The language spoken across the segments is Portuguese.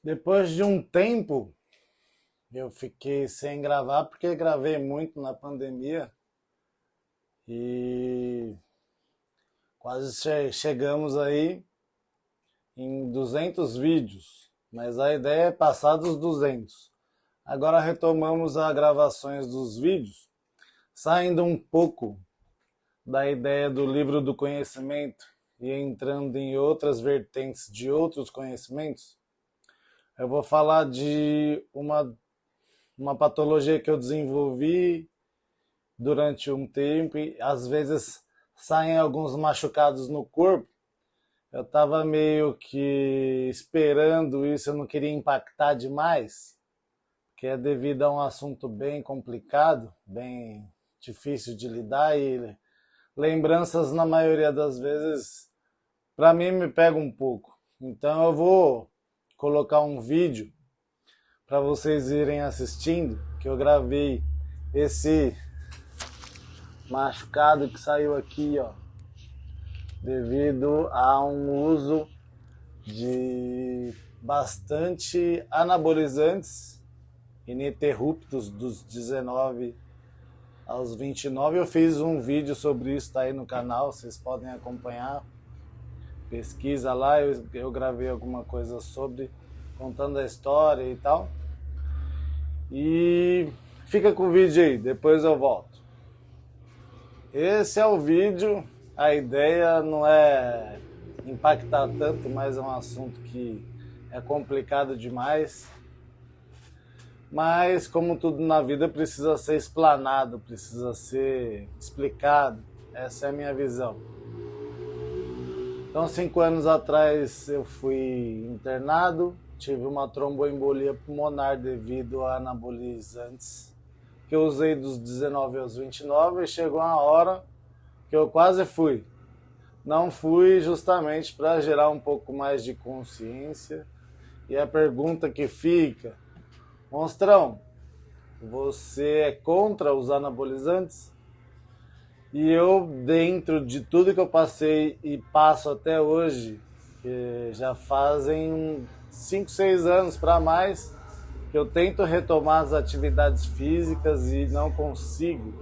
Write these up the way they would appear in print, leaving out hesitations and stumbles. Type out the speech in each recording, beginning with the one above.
Depois de um tempo, eu fiquei sem gravar porque gravei muito na pandemia e quase chegamos aí em 200 vídeos, mas a ideia é passar dos 200. Agora retomamos as gravações dos vídeos, saindo um pouco da ideia do livro do conhecimento e entrando em outras vertentes de outros conhecimentos. Eu vou falar de uma patologia que eu desenvolvi durante um tempo e às vezes saem alguns machucados no corpo. Eu estava meio que esperando isso, eu não queria impactar demais, que é devido a um assunto bem complicado, bem difícil de lidar e lembranças na maioria das vezes para mim me pega um pouco. Então eu vou colocar um vídeo para vocês irem assistindo, que eu gravei esse machucado que saiu aqui, ó, devido a um uso de bastante anabolizantes ininterruptos dos 19 aos 29. Eu fiz um vídeo sobre isso, tá aí no canal, vocês podem acompanhar. Pesquisa lá, eu gravei alguma coisa sobre, contando a história e tal. E fica com o vídeo aí, depois eu volto. Esse é o vídeo, a ideia não é impactar tanto, mas é um assunto que é complicado demais. Mas, como tudo na vida, precisa ser explanado, precisa ser explicado. Essa é a minha visão. Então, 5 anos atrás eu fui internado, tive uma tromboembolia pulmonar devido a anabolizantes que eu usei dos 19 aos 29 e chegou uma hora que eu quase fui. Não fui justamente para gerar um pouco mais de consciência. E a pergunta que fica: Monstrão, você é contra os anabolizantes? E eu, dentro de tudo que eu passei e passo até hoje, que já fazem 5, 6 anos para mais, que eu tento retomar as atividades físicas e não consigo.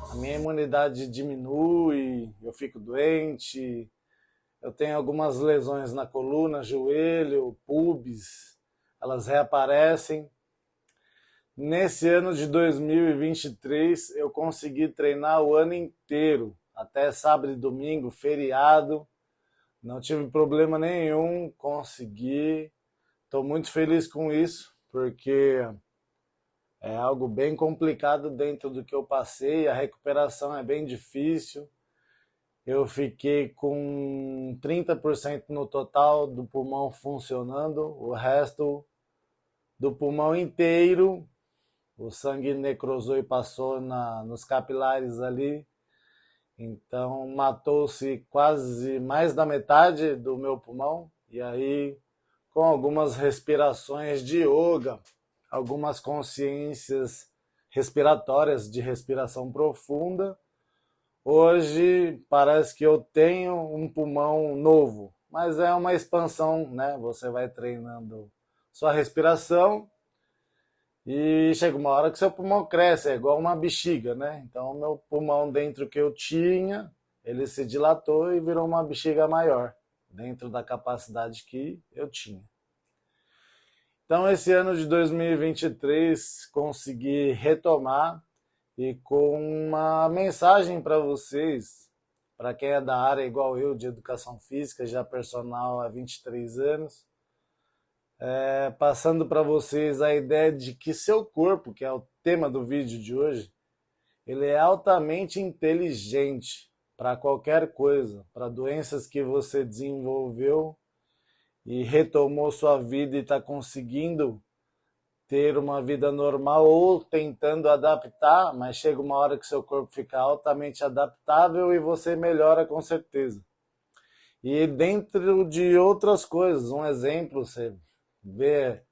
A minha imunidade diminui, eu fico doente, eu tenho algumas lesões na coluna, joelho, pubis, elas reaparecem. Nesse ano de 2023, eu consegui treinar o ano inteiro, até sábado e domingo, feriado. Não tive problema nenhum, consegui. Estou muito feliz com isso, porque é algo bem complicado dentro do que eu passei. A recuperação é bem difícil. Eu fiquei com 30% no total do pulmão funcionando, o resto do pulmão inteiro o sangue necrosou e passou nos capilares ali, então matou-se quase mais da metade do meu pulmão, e aí com algumas respirações de yoga, algumas consciências respiratórias de respiração profunda, hoje parece que eu tenho um pulmão novo, mas é uma expansão, né? Você vai treinando sua respiração e chega uma hora que seu pulmão cresce, é igual uma bexiga, né? Então, o meu pulmão dentro que eu tinha, ele se dilatou e virou uma bexiga maior, dentro da capacidade que eu tinha. Então, esse ano de 2023, consegui retomar e com uma mensagem para vocês, para quem é da área igual eu, de educação física, já personal há 23 anos, passando para vocês a ideia de que seu corpo, que é o tema do vídeo de hoje, ele é altamente inteligente para qualquer coisa, para doenças que você desenvolveu e retomou sua vida e está conseguindo ter uma vida normal ou tentando adaptar, mas chega uma hora que seu corpo fica altamente adaptável e você melhora com certeza. E dentro de outras coisas, um exemplo, você vê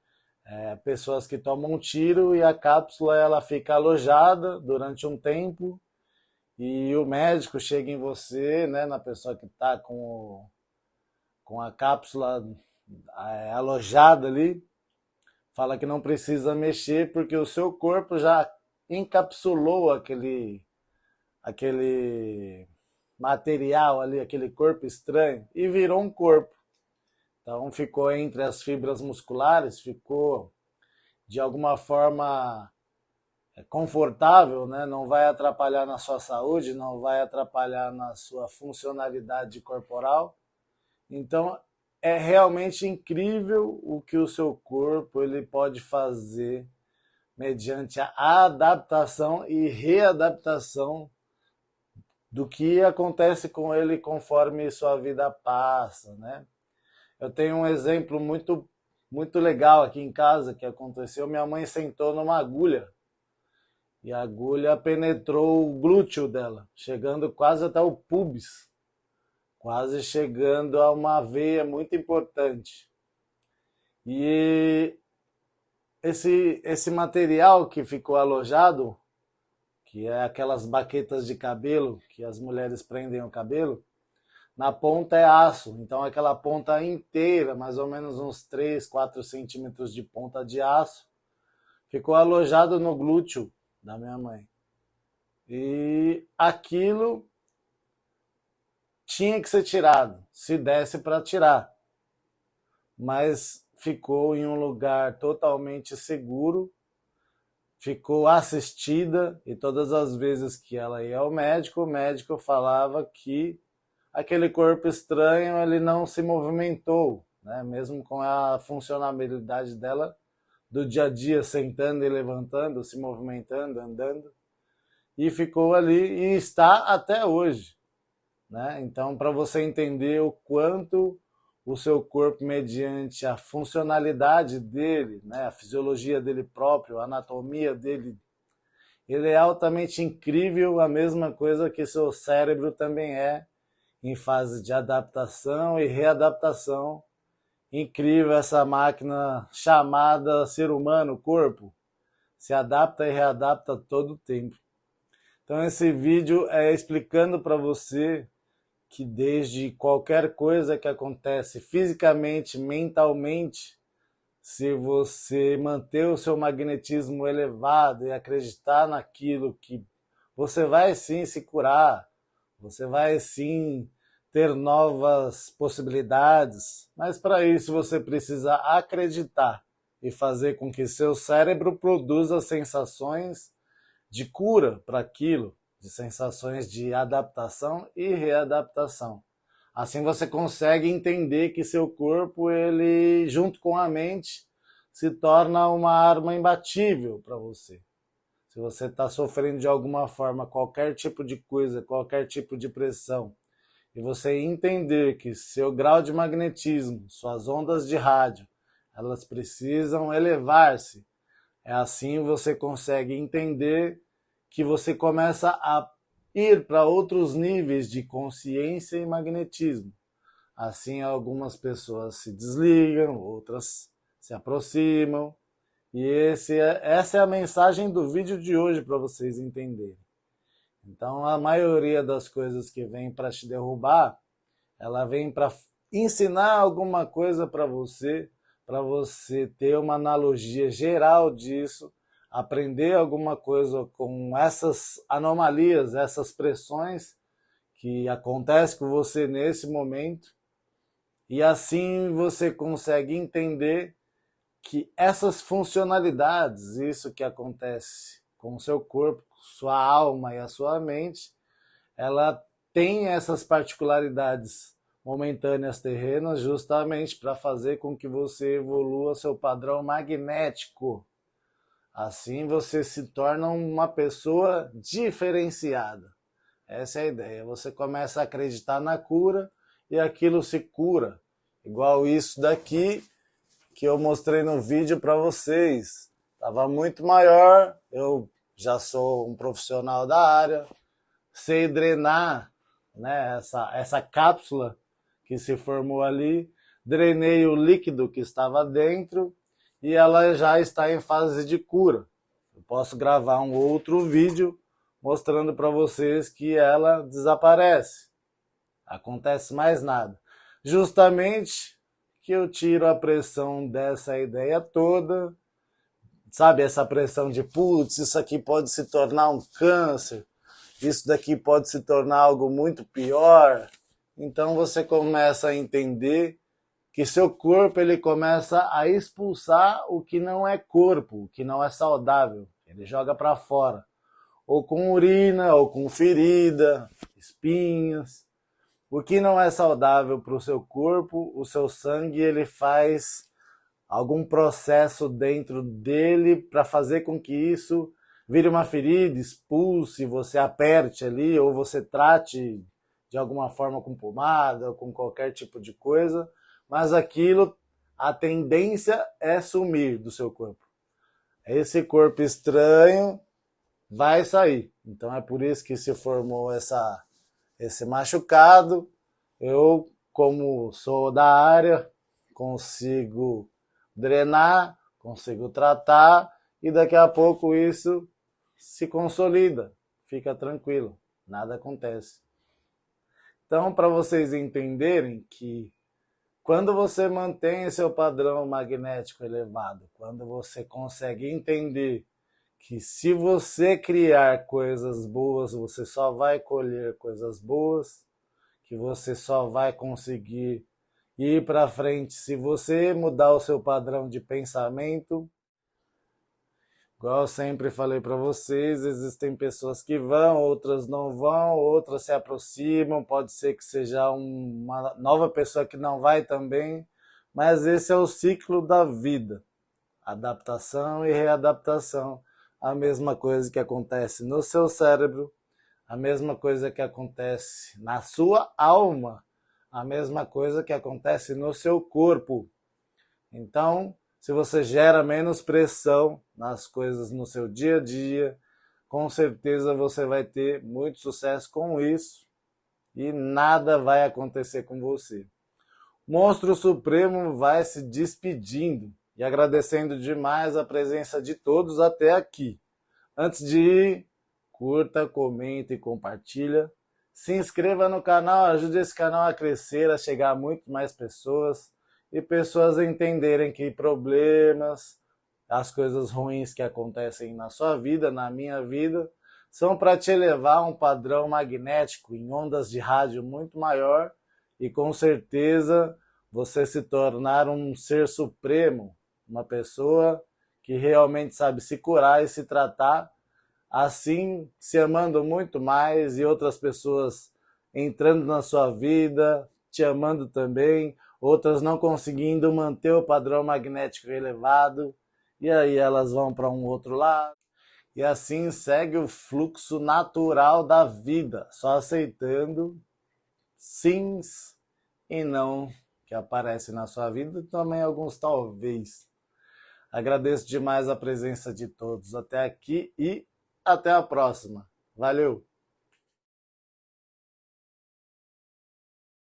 pessoas que tomam um tiro e a cápsula ela fica alojada durante um tempo e o médico chega em você, né, na pessoa que está com a cápsula alojada ali, fala que não precisa mexer porque o seu corpo já encapsulou aquele material ali, aquele corpo estranho, e virou um corpo. Então ficou entre as fibras musculares, ficou de alguma forma confortável, né? Não vai atrapalhar na sua saúde, não vai atrapalhar na sua funcionalidade corporal. Então é realmente incrível o que o seu corpo ele pode fazer mediante a adaptação e readaptação do que acontece com ele conforme sua vida passa, né? Eu tenho um exemplo muito legal aqui em casa que aconteceu. Minha mãe sentou numa agulha e a agulha penetrou o glúteo dela, chegando quase até o pubis, quase chegando a uma veia muito importante. E esse material que ficou alojado, que é aquelas baquetas de cabelo que as mulheres prendem o cabelo, na ponta é aço, então aquela ponta inteira, mais ou menos uns 3, 4 centímetros de ponta de aço, ficou alojado no glúteo da minha mãe. E aquilo tinha que ser tirado, se desse para tirar. Mas ficou em um lugar totalmente seguro, ficou assistida, e todas as vezes que ela ia ao médico, o médico falava que aquele corpo estranho ele não se movimentou, né? Mesmo com a funcionalidade dela do dia a dia, sentando e levantando, se movimentando, andando, e ficou ali e está até hoje, né? Então, para você entender o quanto o seu corpo, mediante a funcionalidade dele, né, a fisiologia dele próprio, a anatomia dele, ele é altamente incrível, a mesma coisa que seu cérebro também é, em fase de adaptação e readaptação. Incrível essa máquina chamada ser humano, corpo, se adapta e readapta todo o tempo. Então esse vídeo é explicando para você que desde qualquer coisa que acontece fisicamente, mentalmente, se você manter o seu magnetismo elevado e acreditar naquilo, que você vai sim se curar, você vai sim ter novas possibilidades, mas para isso você precisa acreditar e fazer com que seu cérebro produza sensações de cura para aquilo, de sensações de adaptação e readaptação. Assim você consegue entender que seu corpo, ele, junto com a mente, se torna uma arma imbatível para você. Se você está sofrendo de alguma forma qualquer tipo de coisa, qualquer tipo de pressão, e você entender que seu grau de magnetismo, suas ondas de rádio, elas precisam elevar-se, é assim você consegue entender que você começa a ir para outros níveis de consciência e magnetismo. Assim, algumas pessoas se desligam, outras se aproximam. E essa é a mensagem do vídeo de hoje para vocês entenderem. Então, a maioria das coisas que vem para te derrubar, ela vem para ensinar alguma coisa para você ter uma analogia geral disso, aprender alguma coisa com essas anomalias, essas pressões que acontecem com você nesse momento, e assim você consegue entender que essas funcionalidades, isso que acontece com o seu corpo, sua alma e a sua mente, ela tem essas particularidades momentâneas terrenas justamente para fazer com que você evolua seu padrão magnético. Assim você se torna uma pessoa diferenciada. Essa é a ideia. Você começa a acreditar na cura e aquilo se cura. Igual isso daqui que eu mostrei no vídeo para vocês. Estava muito maior, eu já sou um profissional da área, sei drenar, né, essa cápsula que se formou ali, drenei o líquido que estava dentro e ela já está em fase de cura. Eu posso gravar um outro vídeo mostrando para vocês que ela desaparece. Acontece mais nada. Justamente que eu tiro a pressão dessa ideia toda, sabe, essa pressão de, putz, isso aqui pode se tornar um câncer, isso daqui pode se tornar algo muito pior. Então você começa a entender que seu corpo ele começa a expulsar o que não é corpo, o que não é saudável. Ele joga para fora, ou com urina, ou com ferida, espinhas. O que não é saudável para o seu corpo, o seu sangue ele faz algum processo dentro dele para fazer com que isso vire uma ferida, expulse, você aperte ali, ou você trate de alguma forma com pomada, ou com qualquer tipo de coisa, mas aquilo, a tendência é sumir do seu corpo. Esse corpo estranho vai sair. Então é por isso que se formou esse machucado. Eu, como sou da área, consigo drenar, consigo tratar, e daqui a pouco isso se consolida, fica tranquilo, nada acontece. Então, para vocês entenderem que quando você mantém seu padrão magnético elevado, quando você consegue entender que se você criar coisas boas, você só vai colher coisas boas, que você só vai conseguir ir para frente se você mudar o seu padrão de pensamento. Igual eu sempre falei para vocês, existem pessoas que vão, outras não vão, outras se aproximam, pode ser que seja uma nova pessoa que não vai também, mas esse é o ciclo da vida, adaptação e readaptação. A mesma coisa que acontece no seu cérebro, a mesma coisa que acontece na sua alma, a mesma coisa que acontece no seu corpo. Então, se você gera menos pressão nas coisas no seu dia a dia, com certeza você vai ter muito sucesso com isso e nada vai acontecer com você. O Monstro Supremo vai se despedindo e agradecendo demais a presença de todos até aqui. Antes de ir, curta, comenta e compartilha. Se inscreva no canal, ajude esse canal a crescer, a chegar a muito mais pessoas e pessoas entenderem que problemas, as coisas ruins que acontecem na sua vida, na minha vida, são para te elevar a um padrão magnético em ondas de rádio muito maior e com certeza você se tornar um ser supremo, uma pessoa que realmente sabe se curar e se tratar, assim se amando muito mais e outras pessoas entrando na sua vida, te amando também, outras não conseguindo manter o padrão magnético elevado, e aí elas vão para um outro lado. E assim segue o fluxo natural da vida, só aceitando sims e não que aparecem na sua vida, também alguns talvez. Agradeço demais a presença de todos até aqui e até a próxima. Valeu!